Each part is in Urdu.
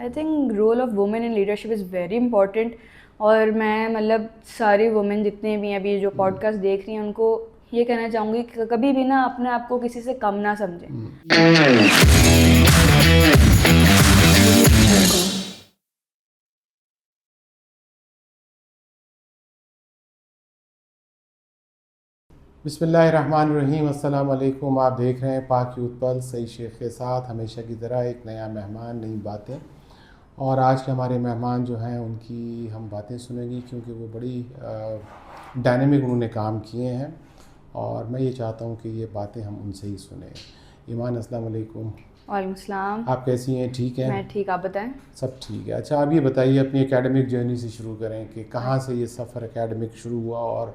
I think role of women in leadership is very important. اور میں مطلب ساری وومن جتنے بھی ابھی جو پوڈ کاسٹ دیکھ رہی ہیں ان کو یہ کہنا چاہوں گی کہ کبھی بھی نا اپنے آپ کو کسی سے کم نہ سمجھیں. بسم اللہ الرحمن الرحیم. السلام علیکم. آپ دیکھ رہے ہیں پاک یوتھ پلس. سعید شیخ کے ساتھ ہمیشہ کی طرح ایک نیا مہمان، نئی باتیں. اور آج کے ہمارے مہمان جو ہیں ان کی ہم باتیں سنیں گی کیونکہ وہ بڑی ڈائنامک انہوں نے کام کیے ہیں اور میں یہ چاہتا ہوں کہ یہ باتیں ہم ان سے ہی سنیں. ایمان السلام علیکم. وعلیکم السلام. آپ کیسی ہیں؟ ٹھیک ہیں؟ میں ٹھیک، آپ بتائیں. سب ٹھیک ہے. اچھا آپ یہ بتائیے اپنی اکیڈمک جرنی سے شروع کریں کہ کہاں سے یہ سفر اکیڈمک شروع ہوا اور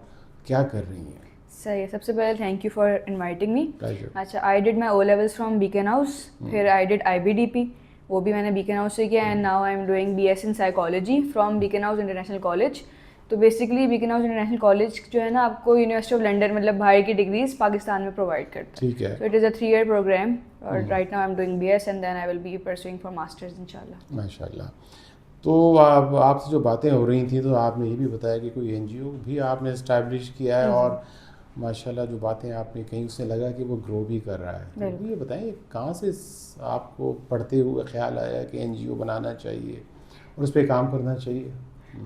کیا کر رہی ہیں؟ صحیح. سب سے پہلے thank you for inviting me. Pleasure. اچھا، I did my O levels from Beaconhouse, پھر I ڈڈ I B D P, وہ بھی میں نے بیکن ہاؤس سے کیا. And now I am doing B S in psychology from Beaconhouse international college. تو basically Beaconhouse international college جو ہے نا آپ کو یونیورسٹی آف لنڈن مطلب باہر کی ڈگریز پاکستان میں پرووائڈ کرتا ہے. ٹھیک ہے. So it is a 3 year program اور right now I am doing B S and then I will be pursuing for masters انشاءاللہ. ماشاء اللہ. تو آپ سے جو باتیں ہو رہی تھیں تو آپ نے یہ بھی بتایا کہ کوئی این جی او بھی آپ نے اسٹیبلش کیا ہے اور ماشاء اللہ جو باتیں آپ نے کہیں اس سے لگا کہ وہ گرو بھی کر رہا ہے. تو یہ بتائیں کہاں سے آپ کو پڑھتے ہوئے خیال آیا کہ این جی او بنانا چاہیے اور اس پہ کام کرنا چاہیے؟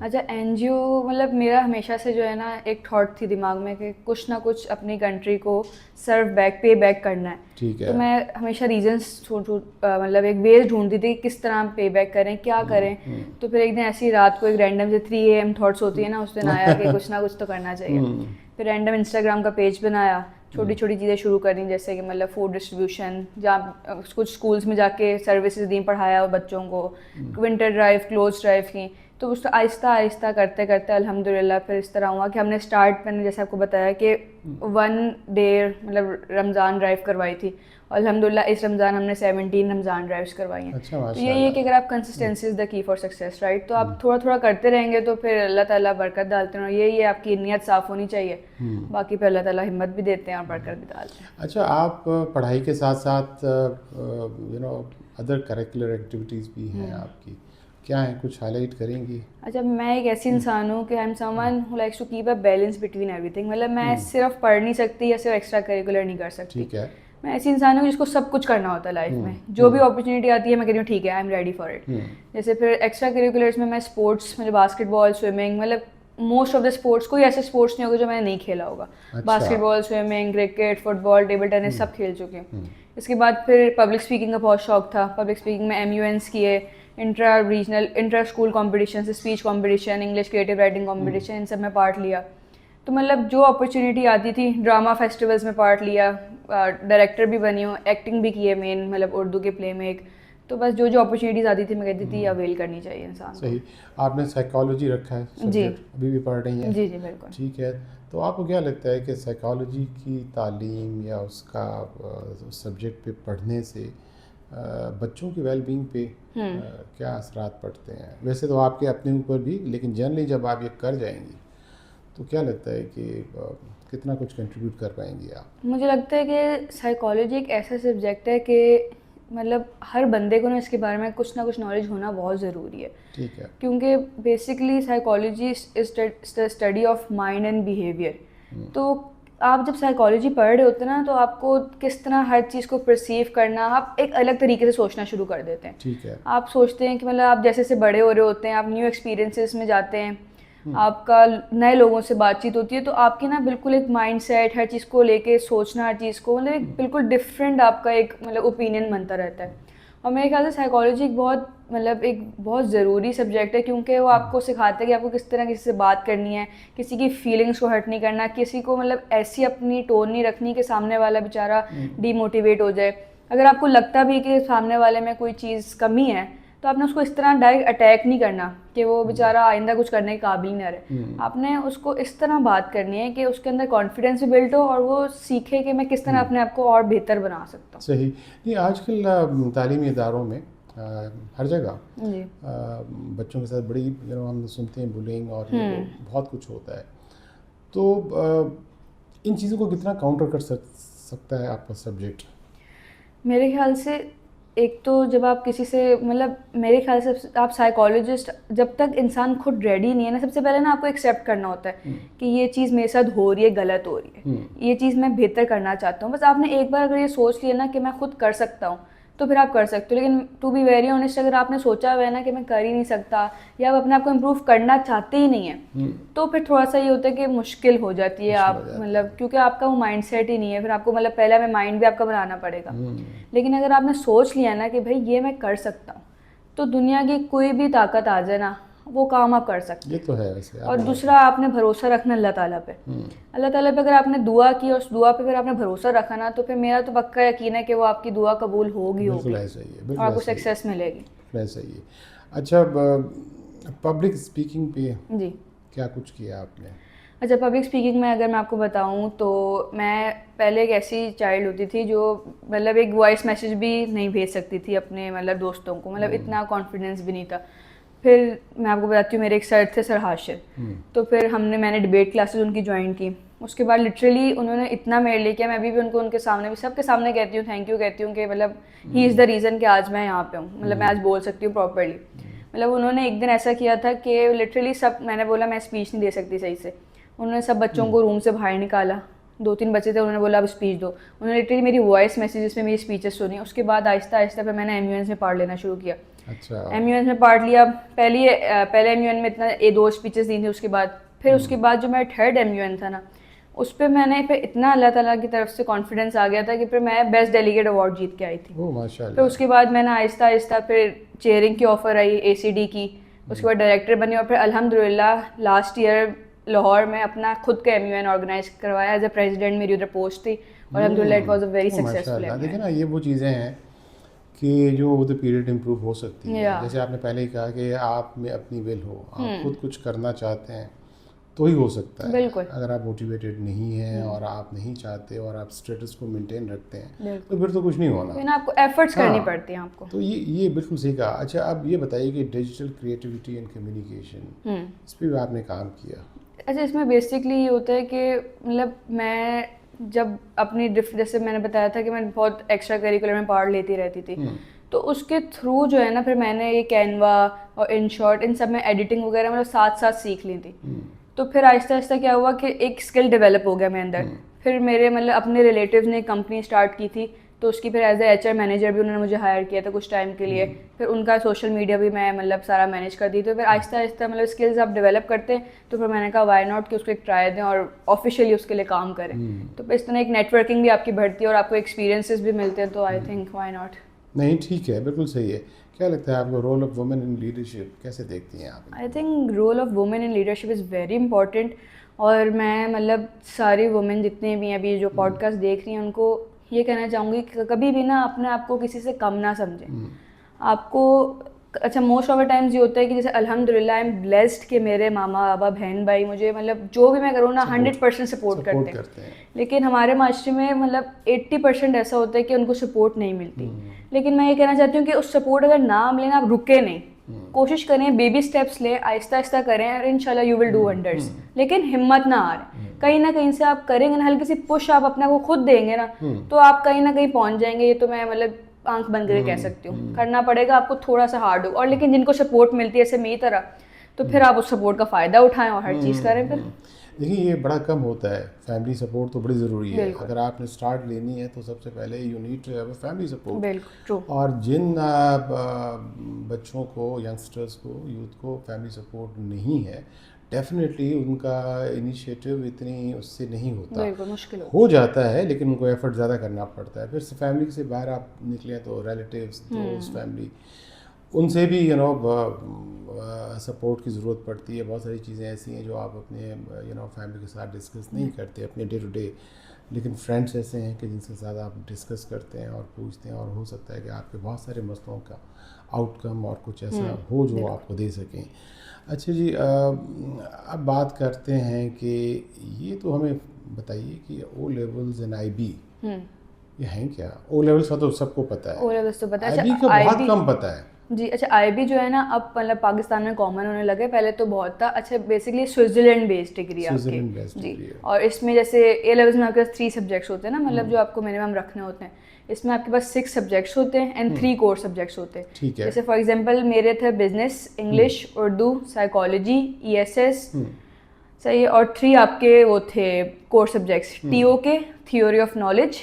اچھا، این جی او مطلب میرا ہمیشہ سے جو ہے نا ایک تھاٹ تھی دماغ میں کہ کچھ نہ کچھ اپنی کنٹری کو سرو بیک، پے بیک کرنا ہے. ٹھیک ہے. تو میں ہمیشہ ریزنس مطلب ایک ویز ڈھونڈتی تھی کس طرح پے بیک کریں، کیا کریں. تو پھر ایک دن ایسی رات کو ایک رینڈم سے 3 AM تھاٹس ہوتی ہے نا، اس دن آیا کہ کچھ نہ کچھ تو کرنا چاہیے. پھر رینڈم انسٹاگرام کا پیج بنایا، چھوٹی چھوٹی چیزیں شروع کر دیں جیسے کہ مطلب فوڈ ڈسٹریبیوشن، جہاں کچھ اسکولس میں جا کے سروسز دیں، پڑھایا بچوں کو، ونٹر ڈرائیو، کلوتھس ڈرائیو کی. تو اس آہستہ آہستہ کرتے کرتے الحمد للہ پھر اس طرح ہوا کہ ہم نے اسٹارٹ، میں نے جیسے آپ کو بتایا کہ 1 day مطلب رمضان ڈرائیو کروائی تھی. اور الحمد للہ اس رمضان ہم نے 17 رمضان ڈرائیوز کروائی ہیں. تو یہی ہے کہ اگر آپ کنسسٹینسی از دا کی فار سکسیس، رائٹ. تو آپ تھوڑا تھوڑا کرتے رہیں گے تو پھر اللہ تعالیٰ برکت ڈالتے ہیں. اور یہی ہے آپ کی نیت صاف ہونی چاہیے، باقی پھر اللہ تعالیٰ ہمت بھی دیتے ہیں اور برکت بھی ڈالتے ہیں. اچھا آپ پڑھائی کے ساتھ ساتھ ادر کریکولر ایکٹیویٹیز بھی ہیں آپ کی، کیا ہیں کچھ ہائی لائٹ کریں گی؟ اچھا، میں ایک ایسی انسان ہوں کہ I am someone who likes to keep a balance between everything. مطلب میں صرف پڑھ نہیں سکتی یا صرف ایکسٹرا کریکولر نہیں کر سکتی. ٹھیک ہے. میں ایسی انسان ہوں جس کو سب کچھ کرنا ہوتا ہے لائف میں. جو بھی اپرچونیٹی آتی ہے میں کہتی ہوں ٹھیک ہے، I am ready for it. جیسے پھر ایکسٹرا کریکولرس میں اسپورٹس، مجھے باسکٹ بال، سوئمنگ، مطلب موسٹ آف دا اسپورٹس، کوئی ایسے اسپورٹس نہیں ہوگا جو میں نے نہیں کھیلا ہوگا. باسکٹ بال، سوئمنگ، کرکٹ، فٹ بال، ٹیبل ٹینس سب کھیل چکی ہوں. اس کے بعد پھر پبلک اسپیکنگ کا بہت شوق تھا. پبلک اسپیکنگ میں MUNs کیے، intra regional, inter school competition, speech competition, English creative writing competition, ان سب میں پارٹ لیا. تو مطلب جو اپرچونیٹی آتی تھی، ڈرامہ فیسٹیولس میں پارٹ لیا، ڈائریکٹر بھی بنی ہوں، ایکٹنگ بھی کی ہے مین مطلب اردو کے پلے میں ایک. تو بس جو جو اپرچونیٹیز آتی تھی میں کہتی تھی اویل کرنی چاہیے انسان کو. صحیح. آپ نے سائیکالوجی رکھا ہے سبجیکٹ، ابھی بھی پڑھ رہی ہیں؟ جی جی بالکل. ٹھیک ہے. تو آپ کو کیا لگتا ہے کہ سائیکالوجی کی تعلیم یا اس کا سبجیکٹ پہ پڑھنے سے بچوں کی ویل بینگ پہ کیا اثرات پڑتے ہیں؟ ویسے تو آپ کے اپنے اوپر بھی، لیکن جنرلی جب آپ یہ کر جائیں گی تو کیا لگتا ہے کہ کتنا کچھ کنٹریبیوٹ کر پائیں گی آپ؟ مجھے لگتا ہے کہ سائیکالوجی ایک ایسا سبجیکٹ ہے کہ مطلب ہر بندے کو نا اس کے بارے میں کچھ نہ کچھ نالج ہونا بہت ضروری ہے. ٹھیک ہے. کیونکہ basically psychology is the study of mind and behaviour. تو آپ جب سائیکالوجی پڑھ رہے ہوتے ہیں نا تو آپ کو کس طرح ہر چیز کو پرسیو کرنا، آپ ایک الگ طریقے سے سوچنا شروع کر دیتے ہیں. ٹھیک ہے. آپ سوچتے ہیں کہ مطلب آپ جیسے سے بڑے ہو رہے ہوتے ہیں، آپ نیو ایکسپیرینسز میں جاتے ہیں، آپ کا نئے لوگوں سے بات چیت ہوتی ہے، تو آپ کی نا بالکل ایک مائنڈ سیٹ، ہر چیز کو لے کے سوچنا، ہر چیز کو مطلب ایک بالکل ڈفرینٹ آپ کا ایک مطلب اوپینین بنتا رہتا ہے. اور میرے خیال سے سائیکالوجی ایک بہت ضروری سبجیکٹ ہے، کیونکہ وہ آپ کو سکھاتا ہے کہ آپ کو کس طرح کسی سے بات کرنی ہے، کسی کی فیلنگس کو ہرٹ نہیں کرنا، کسی کو مطلب ایسی اپنی ٹون نہیں رکھنی کہ سامنے والا بیچارہ ڈی موٹیویٹ ہو جائے. اگر آپ کو لگتا بھی کہ سامنے والے میں کوئی چیز کمی ہے تو آپ نے اس کو اس طرح ڈائریکٹ اٹیک نہیں کرنا کہ وہ بیچارہ آئندہ کچھ کرنے کے قابل نہ رہے. آپ نے اس کو اس طرح بات کرنی ہے کہ اس کے اندر کانفیڈینس بھی بلڈ ہو اور وہ سیکھے کہ میں کس طرح اپنے آپ کو اور بہتر بنا سکتا ہوں. صحیح. نہیں آج کل تعلیمی اداروں میں ہر جگہ بچوں کے ساتھ بڑی ہم سنتے ہیں بلینگ اور بہت کچھ ہوتا ہے. تو ان چیزوں کو کتنا کاؤنٹر کر سکتا ہے آپ کا سبجیکٹ؟ میرے خیال سے ایک تو جب آپ کسی سے مطلب میرے خیال سے آپ سائیکالوجسٹ جب تک انسان خود ریڈی نہیں ہے نا، سب سے پہلے نا آپ کو ایکسیپٹ کرنا ہوتا ہے کہ یہ چیز میرے ساتھ ہو رہی ہے، غلط ہو رہی ہے، یہ چیز میں بہتر کرنا چاہتا ہوں. بس آپ نے ایک بار اگر یہ سوچ لیا نا کہ میں خود کر سکتا ہوں تو پھر آپ کر سکتے ہو. لیکن ٹو بی ویری آنیسٹ اگر آپ نے سوچا ہوا ہے نا کہ میں کر ہی نہیں سکتا یا آپ اپنے آپ کو امپروو کرنا چاہتے ہی نہیں ہیں تو پھر تھوڑا سا یہ ہوتا ہے کہ مشکل ہو جاتی ہے آپ مطلب کیونکہ آپ کا وہ مائنڈ سیٹ ہی نہیں ہے. پھر آپ کو مطلب پہلے ہمیں مائنڈ بھی آپ کا بنانا پڑے گا. لیکن اگر آپ نے سوچ لیا نا کہ بھائی یہ میں کر سکتا ہوں تو دنیا کی کوئی بھی طاقت آ جائے نا وہ کام آپ کر سکتے ہیں. یہ تو ہے ویسے. اور دوسرا آپ نے بھروسہ رکھنا اللہ تعالیٰ پہ. اللہ تعالیٰ پہ اگر آپ نے دعا کی اور اس دعا پہ پھر آپ نے بھروسہ رکھا نا تو پھر میرا تو پکا یقین ہے کہ وہ آپ کی دعا قبول ہوگی بالکل ایسا ہی ہے، اور آپ کو سکسیس ملے گی. ایسا ہی ہے. اچھا پبلک اسپیکنگ پہ جی کیا کچھ کیا آپ نے؟ اچھا پبلک اسپیکنگ میں اگر میں آپ کو بتاؤں تو میں پہلے ایک ایسی چائلڈ ہوتی تھی جو مطلب ایک وائس میسیج بھی نہیں بھیج سکتی تھی اپنے مطلب دوستوں کو، مطلب اتنا کانفیڈینس بھی نہیں تھا. پھر میں آپ کو بتاتی ہوں میرے ایک سر تھے سر ہاشر، تو پھر میں نے ڈبیٹ کلاسز ان کی جوائن کی. اس کے بعد لٹرلی انہوں نے اتنا میرے لیے کیا، میں ابھی بھی ان کو ان کے سامنے بھی سب کے سامنے کہتی ہوں تھینک یو کہتی ہوں کہ مطلب ہی از دا ریزن کہ آج میں یہاں پہ ہوں، مطلب میں آج بول سکتی ہوں پراپرلی. مطلب انہوں نے ایک دن ایسا کیا تھا کہ لٹرلی سب، میں نے بولا میں اسپیچ نہیں دے سکتی صحیح سے، انہوں نے سب بچوں کو روم سے باہر نکالا. 2-3 بچے تھے، انہوں نے بولا اب اسپیچ دو. انہوں نے لٹرلی میری وائس میسیجز میں میری اسپیچز سنی. اس کے بعد آہستہ آہستہ پھر میں نے ایم یو اینس میں پارٹ لینا شروع کیا. اچھا ایم یو اینس میں پارٹ لیا. پہلے ایم یو این میں اتنا 2 اسپیچز دی تھیں. اس کے بعد جو میرا تھرڈ ایم یو این تھا نا اس پہ میں نے پھر اتنا اللہ تعالیٰ کی طرف سے کانفیڈینس آ گیا تھا کہ پھر میں بیسٹ ڈیلیگیٹ ایوارڈ جیت کے آئی تھی. پھر اس کے بعد میں نے آہستہ آہستہ پھر چیئرنگ کی آفر آئی اے سی ڈی کی. اس کے بعد ڈائریکٹر بنی اور پھر الحمد للہ لاسٹ ایئر لاہور میں اپنا خود کا ایم یو این آرگنائز کروایا. ایز اے پریزیڈنٹ میری ادھر پوسٹ تھی اور الحمد للہ it was a very successful. دیکھیں نا یہ وہ چیزیں ہیں کہ جو ود پیریڈ امپروو ہو سکتی ہیں. جیسے آپ نے پہلے ہی کہا کہ آپ میں اپنی ول ہو، آپ خود کچھ کرنا چاہتے ہیں تو ہی ہو سکتا ہے. بالکل اگر آپ موٹیویٹیڈ نہیں ہیں اور آپ نہیں چاہتے اور آپ اسٹیٹس کو مینٹین رکھتے ہیں تو پھر تو کچھ نہیں ہونا. آپ کو ایفرٹس کرنی پڑتی ہیں آپ کو. تو یہ بالکل صحیح کہا. اچھا اب یہ بتائیے کہ ڈیجیٹل کریٹیوٹی اینڈ کمیونیکیشن اس پہ بھی آپ نے کام کیا. اچھا اس میں بیسکلی یہ ہوتا ہے کہ مطلب میں جب اپنی جیسے میں نے بتایا تھا کہ میں بہت ایکسٹرا کریکولر میں پارٹ لیتی رہتی تھی تو اس کے تھرو جو ہے نا پھر میں نے یہ کینوا اور ان شارٹ ان سب میں ایڈیٹنگ وغیرہ مطلب ساتھ سیکھ لی تھی. تو پھر آہستہ آہستہ کیا ہوا کہ ایک اسکل ڈیولپ ہو گیا میرے اندر. پھر میرے مطلب اپنے ریلیٹیوز نے ایک کمپنی اسٹارٹ کی تھی تو اس کی پھر as a H R manager بھی انہوں نے مجھے ہائر کیا تھا کچھ ٹائم کے لیے. پھر ان کا سوشل میڈیا بھی میں مطلب سارا مینیج کر دی. تو پھر آہستہ آہستہ مطلب اسکلز آپ ڈیولپ کرتے ہیں تو پھر میں نے کہا وائی ناٹ کہ اس کو ایک ٹرائی دیں اور آفیشیلی اس کے لیے کام کریں. تو پھر اس طرح ایک نیٹ ورکنگ بھی آپ کی بڑھتی ہے اور آپ کو ایکسپیرینسز بھی ملتے ہیں. تو آئی تھنک وائی ناٹ. نہیں ٹھیک ہے، بالکل صحیح ہے. کیا لگتا ہے آپ کو role of women in leadership کیسے دیکھتی ہیں آپ؟ I think role of women in leadership is very important. اور میں مطلب ساری وومن جتنے بھی ابھی جو پوڈ کاسٹ دیکھ رہی ہیں ان کو یہ کہنا چاہوں گی کہ کبھی بھی نا اپنے آپ کو کسی سے کم نہ سمجھیں. آپ کو اچھا موسٹ آف دا ٹائمز یہ ہوتا ہے کہ جیسے الحمد للہ آئی ایم بلیسڈ کہ میرے ماما بابا بہن بھائی مجھے مطلب جو بھی میں کروں نا 100% سپورٹ کرتے ہیں. لیکن ہمارے معاشرے میں مطلب 80% ایسا ہوتا ہے کہ ان کو سپورٹ نہیں ملتی. لیکن میں یہ کہنا چاہتی ہوں کہ اس سپورٹ اگر نہ ملے نا آپ رکے نہیں، کوشش کریں، بیبی اسٹیپس لیں، آہستہ آہستہ کریں اور انشاءاللہ یو ول ڈو ونڈرس. لیکن ہمت نہ ہاریں. کہیں نہ کہیں سے آپ کریں گے نا، ہلکی سی پش آپ اپنا کو خود دیں گے نا تو آپ کہیں نہ کہیں پہنچ جائیں گے. یہ تو میں مطلب آنکھ بند کر کے کہہ سکتی ہوں. کرنا پڑے گا آپ کو تھوڑا سا ہارڈ ہو. اور لیکن جن کو سپورٹ ملتی ہے ایسے میری طرح تو پھر آپ اس سپورٹ کا فائدہ اٹھائیں اور ہر چیز کریں. پھر دیکھیں یہ بڑا کم ہوتا ہے. فیملی سپورٹ تو بڑی ضروری ہے. اگر آپ نے اسٹارٹ لینی ہے تو سب سے پہلے you need to have a family support. بالکل. اور جن بچوں کو، ینگسٹرس کو، یوتھ کو فیملی سپورٹ نہیں ہے ڈیفینیٹلی ان کا انیشیٹو اتنی اس سے نہیں ہوتا. بالکل مشکل ہو جاتا ہے لیکن ان کو ایفرٹ زیادہ کرنا پڑتا ہے. پھر فیملی سے باہر آپ نکلیں تو ریلیٹیوز، دوست، فیملی، ان سے بھی سپورٹ کی ضرورت پڑتی ہے. بہت ساری چیزیں ایسی ہیں جو آپ اپنے فیملی کے ساتھ ڈسکس نہیں کرتے اپنے ڈے ٹو ڈے، لیکن فرینڈس ایسے ہیں کہ جن سے زیادہ آپ ڈسکس کرتے ہیں اور پوچھتے ہیں اور ہو سکتا ہے کہ آپ کے بہت سارے مسئلوں کا آؤٹ کم اور کچھ ایسا ہو جو آپ کو دے سکیں. اچھا جی اب بات کرتے ہیں کہ یہ تو ہمیں بتائیے کہ O levels and I B یہ ہیں کیا؟ او لیولز کا تو سب کو پتہ ہے، او لیولز تو پتہ ہے، آئی بی کا بہت کم پتہ ہے. جی اچھا آئی بی جو ہے نا اب مطلب پاکستان میں کامن ہونے لگے، پہلے تو بہت تھا. اچھا بیسکلی سوئٹزرلینڈ بیسڈ ڈگری آپ کی. جی اور اس میں جیسے اے لیولز میں آپ کے پاس 3 سبجیکٹس ہوتے ہیں نا مطلب جو آپ کو منیمم رکھنے ہوتے ہیں. اس میں آپ کے پاس 6 سبجیکٹس ہوتے ہیں اینڈ 3 کور سبجیکٹس ہوتے ہیں. ٹھیک ہے. جیسے فار ایگزامپل میرے تھے business, English, Urdu, psychology, ESS, صحیح, اور 3 آپ کے وہ تھے کور سبجیکٹس, TO کے theory of knowledge,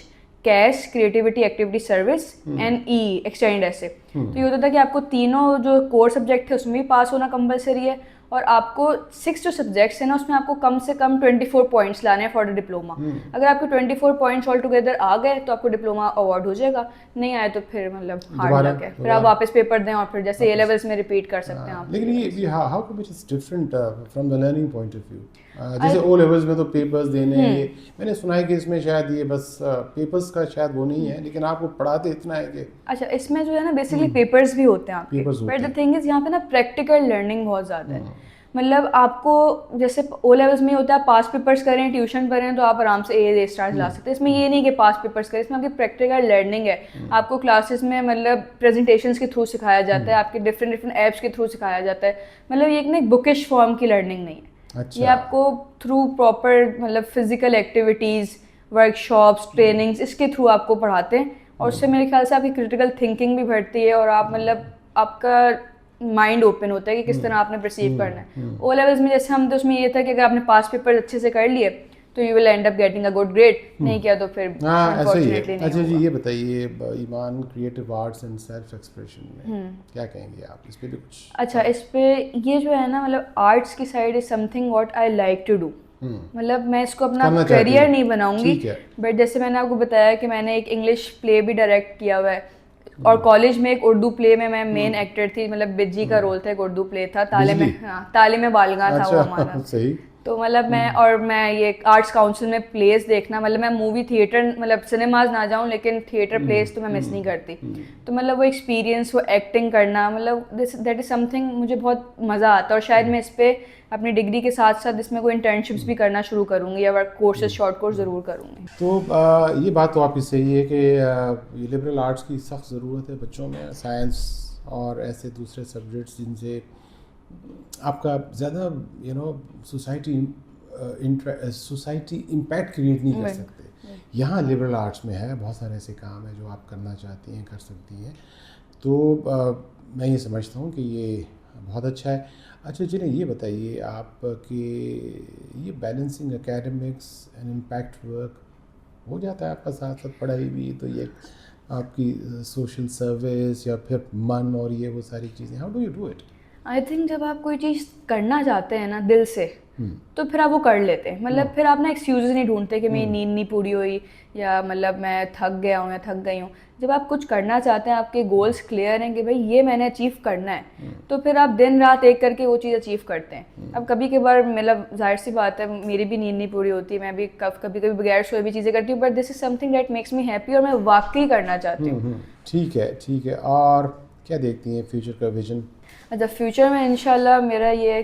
cash creativity activity service, and E extend ایسے. تو یہ ہوتا تھا کہ آپ کو تینوں جو کور سبجیکٹ تھے اس میں بھی پاس ہونا کمپلسری ہے, اور آپ کو 6 جو سبجیکٹس ہیں نا اس میں آپ کو کم سے کم 24 پوائنٹس لانے ہیں فار دا ڈپلوما. اگر آپ کے 24 پوائنٹس آل ٹوگیدر آ گئے تو آپ کو ڈپلوما اوارڈ ہو جائے گا, نہیں آئے تو پھر مطلب ہارڈ لک ہے, پھر آپ واپس پیپر دیں اور پھر جیسے اے لیولس میں ریپیٹ کر سکتے ہیں آپ. لیکن یہ how come it is different from the learning point of view. جیسے او لیولس میں تو پیپرز دینے ہیں, میں نے سنا ہے کہ اس میں شاید یہ بس پیپرز کا شاید وہ نہیں ہے, لیکن آپ کو پڑھاتے اتنا ہے کہ اچھا اس میں جو ہے نا بیسکلی پیپرز بھی ہوتے ہیں آپ کے, بٹ دا تھنگ از یہاں پہ نا پریکٹیکل لرننگ بہت زیادہ ہے. مطلب آپ کو جیسے او لیولس میں ہوتا ہے پاس پیپرس کریں, ٹیوشن پڑھیں تو آپ آرام سے اے اسٹار لا سکتے ہیں. اس میں یہ نہیں کہ پاس پیپرس کریں, اس میں آپ کی پریکٹیکل لرننگ ہے. آپ کو کلاسز میں مطلب پریزنٹیشنس کے تھرو سکھایا جاتا ہے, آپ کے ڈفرینٹ ایپس کے تھرو سکھایا جاتا ہے. مطلب یہ ایک نا بکش فارم کی لرننگ نہیں ہے, یہ آپ کو تھرو پراپر مطلب physical activities, workshops, trainings, اس کے تھرو آپ کو پڑھاتے ہیں, اور اس سے میرے خیال سے آپ کی کریٹیکل تھنکنگ بھی بڑھتی ہے, اور آپ مطلب آپ کا مائنڈ اوپن ہوتا ہے کہ کس طرح آپ نے پرسیو کرنا ہے. او لیولس میں جیسے ہم تو اس میں یہ تھا کہ اگر آپ نے پاس پیپر اچھے سے کر لیے تو you will end up getting a good grade, نہیں کیا تو پھر انفارچونیٹلی نہیں. اچھا جی یہ بتائیے ایمان creative arts and self expression میں کیا کہیں گے آپ, اس پہ بھی کچھ؟ اچھا اس پہ یہ جو ہے نا مطلب آرٹس کی side is something what I like to do. مطلب میں اس کو اپنا کیریئر نہیں بناؤں گی, بٹ جیسے میں نے آپ کو بتایا کہ میں نے ایک انگلش پلے بھی ڈائریکٹ کیا ہوا ہے, اور کالج میں ایک اردو پلے میں مین ایکٹر تھی, مطلب بجی کا رول تھا, ایک اردو پلے تھا, تعلیم بالغاں تھا وہ ہمارا. تو مطلب میں یہ آرٹس کاؤنسل میں پلیز دیکھنا, مطلب میں مووی تھیٹر مطلب سنیماز نہ جاؤں لیکن تھیٹر پلیز تو میں مس نہیں کرتی. تو مطلب وہ ایکسپیرینس, وہ ایکٹنگ کرنا, مطلب دیٹ از سم تھنگ مجھے بہت مزہ آتا ہے, اور شاید میں اس پہ اپنی ڈگری کے ساتھ ساتھ اس میں کوئی انٹرنشپس بھی کرنا شروع کروں گی, یا کورسز شارٹ کورس ضرور کروں گی. تو یہ بات تو آپ کی صحیح ہے کہ یہ لبرل آرٹس کی سخت ضرورت ہے بچوں میں, سائنس اور ایسے دوسرے سبجیکٹس جن سے آپ کا زیادہ سوسائٹی امپیکٹ کریٹ نہیں کر سکتے. یہاں لبرل آرٹس میں ہے, بہت سارے ایسے کام ہیں جو آپ کرنا چاہتی ہیں, کر سکتی ہیں. تو میں یہ سمجھتا ہوں کہ یہ بہت اچھا ہے. اچھا جنہیں یہ بتائیے آپ کہ یہ balancing academics and impact work ہو جاتا ہے آپ کا ساتھ ساتھ پڑھائی بھی, تو یہ آپ کی سوشل سروس یا پھر من اور یہ وہ ساری چیزیں, how do you do it? I think جب آپ کوئی چیز کرنا چاہتے ہیں نا دل سے تو پھر آپ وہ کر لیتے ہیں. مطلب پھر آپ نا ایکسکیوزز نہیں ڈھونڈتے کہ میری نیند نہیں پوری ہوئی, یا مطلب میں تھک گیا ہوں یا تھک گئی ہوں. جب آپ کچھ کرنا چاہتے ہیں, آپ کے گولس کلیئر ہیں کہ بھائی یہ میں نے اچیو کرنا ہے, تو پھر آپ دن رات ایک کر کے وہ چیز اچیو کرتے ہیں. اب کبھی کبھار مطلب ظاہر سی بات ہے میری بھی نیند نہیں پوری ہوتی, میں بھی کبھی کبھی بغیر سوئے بھی چیزیں کرتی ہوں, but this is some thing that makes me happy, اور میں واقعی کرنا چاہتی ہوں. ٹھیک ہے ٹھیک ہے. اور کیا دیکھتی ہیں فیوچر کا ویژن؟ اچھا فیوچر میں انشاءاللہ میرا یہ ہے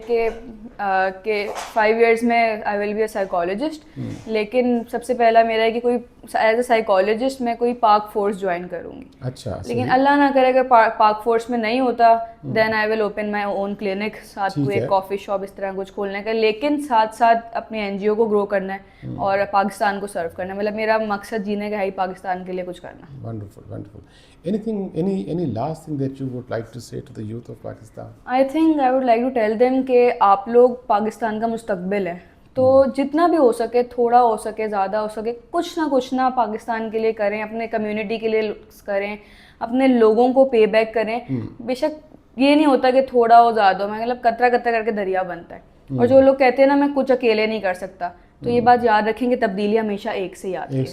کہ 5 ایئرس میں آئی ول بی اے سائیکالوجسٹ, لیکن سب سے پہلا میرا ہے کہ کوئی ایز اے سائیکالوجسٹ میں کوئی پاک فورس جوائن کروں گی. اچھا, لیکن اللہ نہ کرے اگر پاک فورس میں نہیں ہوتا دین I will open my own clinic, ساتھ کوئی ایک کافی شاپ اس طرح کچھ کھولنے کا, لیکن ساتھ ساتھ اپنے NGO کو گرو کرنا ہے اور پاکستان کو سرو کرنا ہے. مطلب میرا مقصد جینے کا ہے ہی پاکستان کے لیے کچھ کرنا. Wonderful, wonderful. Any last thing that you would like to say to the youth of Pakistan? I think I would like to tell them کہ آپ لوگ پاکستان کا مستقبل ہے, تو جتنا بھی ہو سکے, تھوڑا ہو سکے, زیادہ ہو سکے, کچھ نہ پاکستان کے لیے کریں, اپنے کمیونٹی کے لیے کریں, اپنے لوگوں کو پے بیک کریں. بے شک یہ نہیں ہوتا کہ تھوڑا ہو زیادہ ہو, مطلب قطرہ قطرہ کر کے دریا بنتا ہے. اور جو لوگ کہتے ہیں نا میں کچھ اکیلے نہیں کر سکتا, تو یہ بات یاد رکھیں کہ تبدیلی ہمیشہ ایک سے آتی ہے.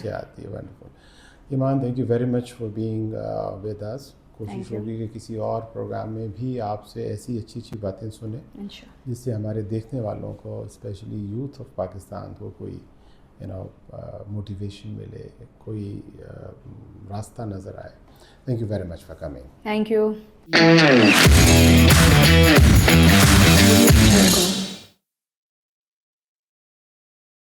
Wonderful. Iman thank you very much for being with us. کوشش ہوگی کہ کسی اور پروگرام میں بھی آپ سے ایسی اچھی باتیں سنیں جس سے ہمارے دیکھنے والوں کو, اسپیشلی یوتھ آف پاکستان کو, کوئی موٹیویشن ملے, کوئی راستہ نظر آئے. Thank you very much for coming. Thank you.